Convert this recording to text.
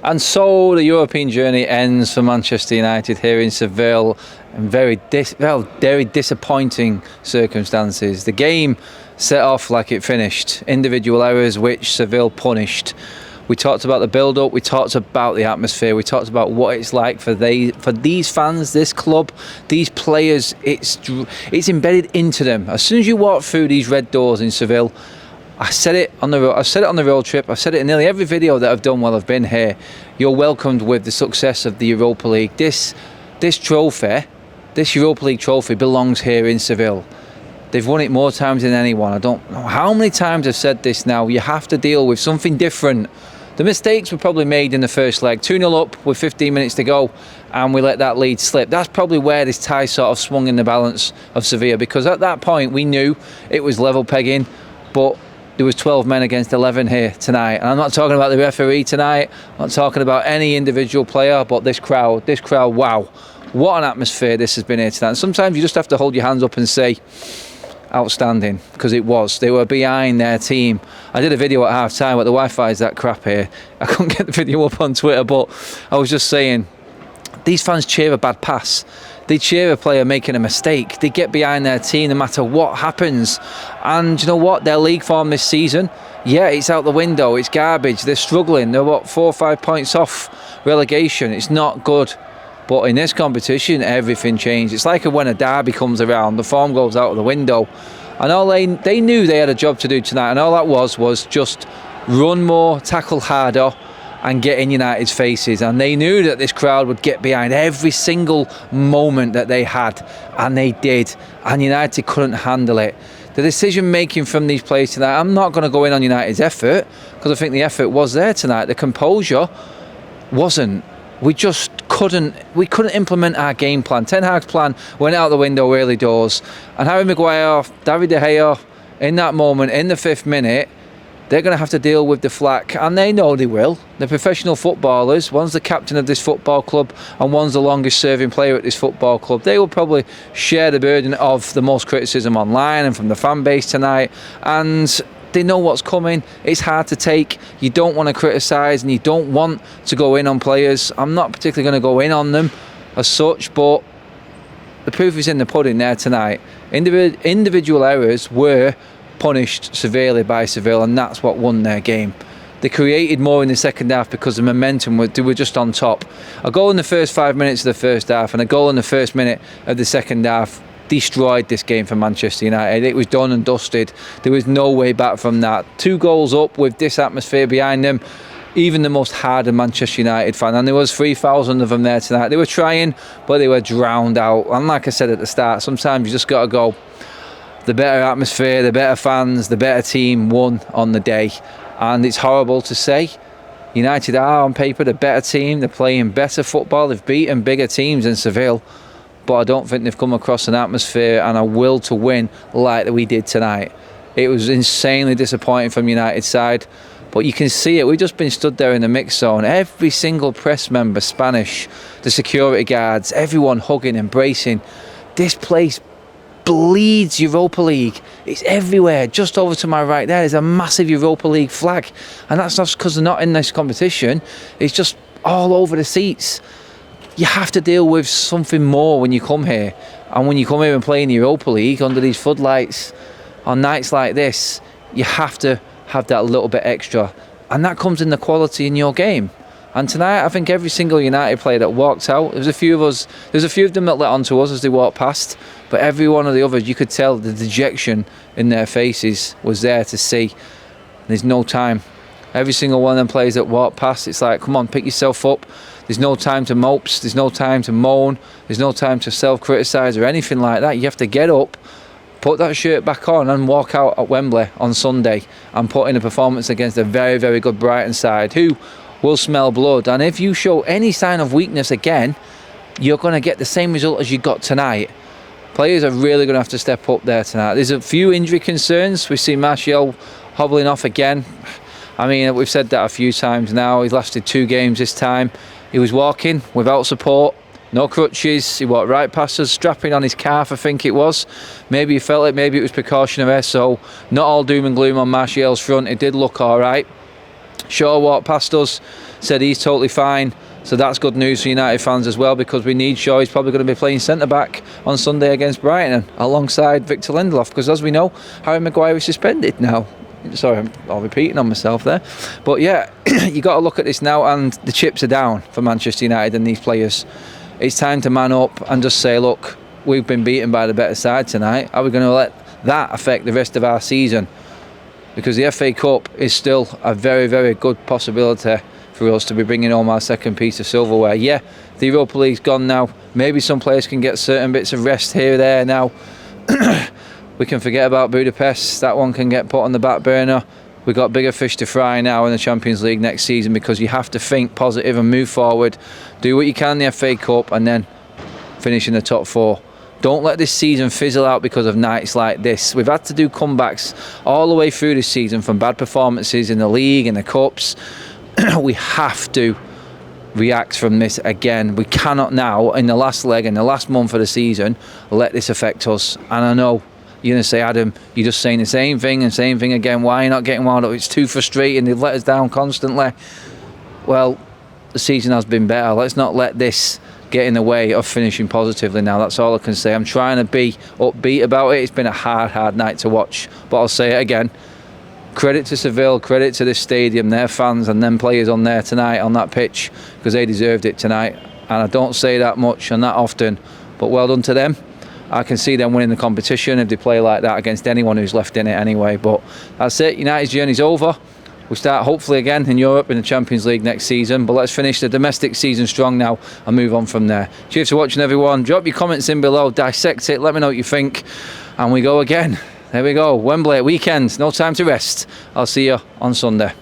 And so the European journey ends for Manchester United here in Seville in very disappointing circumstances. The game set off like it finished. Individual errors which Seville punished. We talked about the build-up, we talked about the atmosphere, we talked about what it's like for these fans, this club, these players. It's embedded into them. As soon as you walk through these red doors in Seville, I said it on the road trip. I've said it in nearly every video that I've done while I've been here. You're welcomed with the success of the Europa League. This trophy, this Europa League trophy, belongs here in Seville. They've won it more times than anyone. I don't know how many times I've said this now. You have to deal with something different. The mistakes were probably made in the first leg. 2-0 up with 15 minutes to go, and we let that lead slip. That's probably where this tie sort of swung in the balance of Sevilla, because at that point we knew it was level pegging, but there was 12 men against 11 here tonight. And I'm not talking about the referee tonight. I'm not talking about any individual player, but this crowd, wow. What an atmosphere this has been here tonight. And sometimes you just have to hold your hands up and say, outstanding, because it was. They were behind their team. I did a video at half time, but the Wi-Fi is that crap here. I couldn't get the video up on Twitter, but I was just saying, these fans cheer a bad pass. They cheer a player making a mistake. They get behind their team no matter what happens. And you know what? Their league form this season, yeah, it's out the window. It's garbage. They're struggling. They're 4 or 5 points off relegation. It's not good. But in this competition, everything changed. It's like when a derby comes around, the form goes out of the window. And all they knew they had a job to do tonight. And all that was just run more, tackle harder, and get in United's faces. And they knew that this crowd would get behind every single moment that they had. And they did. And United couldn't handle it. The decision making from these players tonight, I'm not going to go in on United's effort, because I think the effort was there tonight. The composure wasn't. We couldn't implement our game plan. Ten Hag's plan went out the window early doors. And Harry Maguire, David De Gea, in that moment, in the 5th minute, they're going to have to deal with the flack, and they know they will. They're professional footballers. One's the captain of this football club, and one's the longest serving player at this football club. They will probably share the burden of the most criticism online and from the fan base tonight, and they know what's coming. It's hard to take. You don't want to criticise, and you don't want to go in on players. I'm not particularly going to go in on them as such, but the proof is in the pudding there tonight. Individual errors were punished severely by Seville, and that's what won their game. They created more in the second half because the momentum they were just on top. A goal in the first 5 minutes of the first half and a goal in the first minute of the second half destroyed this game for Manchester United. It was done and dusted. There was no way back from that. 2 goals up with this atmosphere behind them. Even the most hardened Manchester United fan, and there was 3,000 of them there tonight. They were trying, but they were drowned out. And like I said at the start, sometimes you just got to go. The better atmosphere, the better fans, the better team won on the day. And it's horrible to say. United are on paper the better team. They're playing better football. They've beaten bigger teams than Seville. But I don't think they've come across an atmosphere and a will to win like we did tonight. It was insanely disappointing from United's side. But you can see it. We've just been stood there in the mix zone. Every single press member, Spanish, the security guards, everyone hugging, embracing. This place bleeds Europa League. It's everywhere. Just over to my right there's a massive Europa League flag, and that's not because they're not in this competition. It's just all over the seats. You have to deal with something more when you come here, and when you come here and play in the Europa League under these floodlights on nights like this, you have to have that little bit extra, and that comes in the quality in your game. And tonight, I think every single United player that walked out, there's a few of them that let on to us as they walked past, but every one of the others, you could tell the dejection in their faces was there to see. There's no time. Every single one of them players that walked past, it's like, come on, pick yourself up. There's no time to mopes, there's no time to moan, there's no time to self-criticise or anything like that. You have to get up, put that shirt back on and walk out at Wembley on Sunday and put in a performance against a very, very good Brighton side who will smell blood. And if you show any sign of weakness again, you're going to get the same result as you got tonight. Players are really going to have to step up there tonight. There's a few injury concerns. We've seen Martial hobbling off again. I mean, we've said that a few times now. He's lasted 2 games this time. He was walking without support, no crutches. He walked right past us, strapping on his calf, I think it was. Maybe he felt it, maybe it was precautionary. So not all doom and gloom on Martial's front. It did look all right. Shaw walked past us, said he's totally fine. So that's good news for United fans as well, because we need Shaw. He's probably going to be playing centre-back on Sunday against Brighton alongside Victor Lindelof, because as we know, Harry Maguire is suspended now. Sorry, I'm all repeating on myself there. But yeah, you got to look at this now, and the chips are down for Manchester United and these players. It's time to man up and just say, look, we've been beaten by the better side tonight. Are we going to let that affect the rest of our season? Because the FA Cup is still a very, very good possibility for us to be bringing home our second piece of silverware. Yeah, the Europa League's gone now. Maybe some players can get certain bits of rest here or there now. We can forget about Budapest. That one can get put on the back burner. We've got bigger fish to fry now in the Champions League next season, because you have to think positive and move forward. Do what you can in the FA Cup and then finish in the top 4. Don't let this season fizzle out because of nights like this. We've had to do comebacks all the way through this season from bad performances in the league and the cups. We have to react from this again. We cannot now, in the last leg, in the last month of the season, let this affect us. And I know you're going to say, Adam, you're just saying the same thing and same thing again. Why are you not getting wound up? It's too frustrating. They've let us down constantly. Well, the season has been better. Let's not let this get in the way of finishing positively now. That's all I can say. I'm trying to be upbeat about it. It's been a hard night to watch. But I'll say it again. Credit to Seville, credit to this stadium, their fans and them players on there tonight on that pitch, because they deserved it tonight. And I don't say that much and that often, but well done to them. I can see them winning the competition if they play like that against anyone who's left in it anyway. But that's it. United's journey's over. We start hopefully again in Europe in the Champions League next season, but let's finish the domestic season strong now and move on from there. Cheers for watching, everyone. Drop your comments in below, dissect it, let me know what you think, and we go again. There we go, Wembley weekend, no time to rest. I'll see you on Sunday.